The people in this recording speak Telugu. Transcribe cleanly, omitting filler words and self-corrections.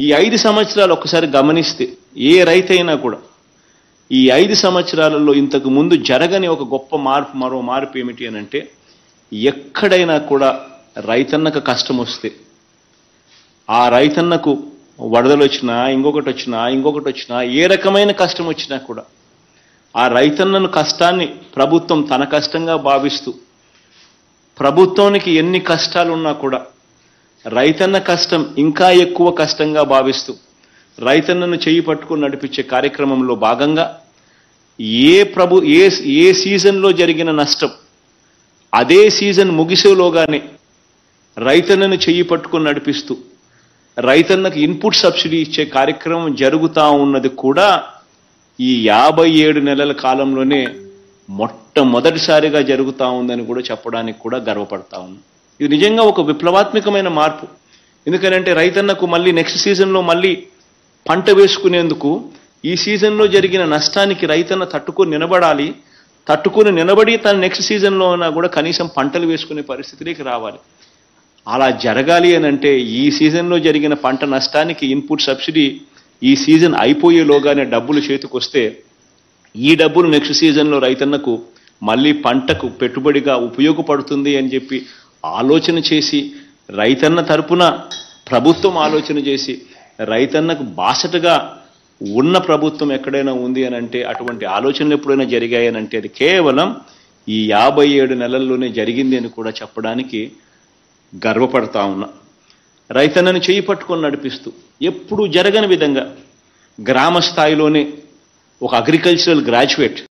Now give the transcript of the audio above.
ఈ 5 సంవత్సరాలు ఒక్కసారి గమనిస్తే ఏ రైతైనా కూడా ఈ 5 సంవత్సరాలలో ఇంతకు ముందు జరగని ఒక గొప్ప మార్పు, మరో మార్పు ఏమిటి అని అంటే, ఎక్కడైనా కూడా రైతన్నకు కష్టం వస్తే, ఆ రైతన్నకు వరదలు వచ్చినా, ఇంకొకటి వచ్చినా, ఏ రకమైన కష్టం వచ్చినా కూడా ఆ రైతన్నను కష్టాన్ని ప్రభుత్వం తన కష్టంగా భావిస్తూ, ప్రభుత్వానికి ఎన్ని కష్టాలున్నా కూడా రైతన్న కష్టం ఇంకా ఎక్కువ కష్టంగా భావిస్తూ రైతన్నను చేయి పట్టుకుని నడిపించే కార్యక్రమంలో భాగంగా ఏ సీజన్లో జరిగిన నష్టం అదే సీజన్ ముగిసేలోగానే రైతన్నను చేయి పట్టుకుని నడిపిస్తూ రైతన్నకు ఇన్పుట్ సబ్సిడీ ఇచ్చే కార్యక్రమం జరుగుతూ ఉన్నది కూడా ఈ 57 నెలల కాలంలోనే మొట్టమొదటిసారిగా జరుగుతూ ఉందని కూడా చెప్పడానికి కూడా గర్వపడతా ఉన్నాం. ఇది నిజంగా ఒక విప్లవాత్మకమైన మార్పు. ఎందుకంటే రైతన్నకు మళ్ళీ నెక్స్ట్ సీజన్లో మళ్ళీ పంట వేసుకునేందుకు ఈ సీజన్లో జరిగిన నష్టానికి రైతన్న తట్టుకుని నిలబడి తన నెక్స్ట్ సీజన్లో కూడా కనీసం పంటలు వేసుకునే పరిస్థితిలోకి రావాలి. అలా జరగాలి అని అంటే ఈ సీజన్లో జరిగిన పంట నష్టానికి ఇన్పుట్ సబ్సిడీ ఈ సీజన్ అయిపోయేలోగానే డబ్బులు చేతికొస్తే ఈ డబ్బులు నెక్స్ట్ సీజన్లో రైతన్నకు మళ్ళీ పంటకు పెట్టుబడిగా ఉపయోగపడుతుంది అని చెప్పి ఆలోచన చేసి, రైతన్న తరపున ప్రభుత్వం ఆలోచన చేసి, రైతన్నకు బాసటగా ఉన్న ప్రభుత్వం ఎక్కడైనా ఉంది అని అంటే, అటువంటి ఆలోచనలు ఎప్పుడైనా జరిగాయని అంటే అది కేవలం ఈ 57 నెలల్లోనే జరిగింది అని కూడా చెప్పడానికి గర్వపడతా ఉన్నా. రైతన్నను చేయి పట్టుకొని నడిపిస్తూ ఎప్పుడు జరగని విధంగా గ్రామ స్థాయిలోనే ఒక అగ్రికల్చరల్ గ్రాడ్యుయేట్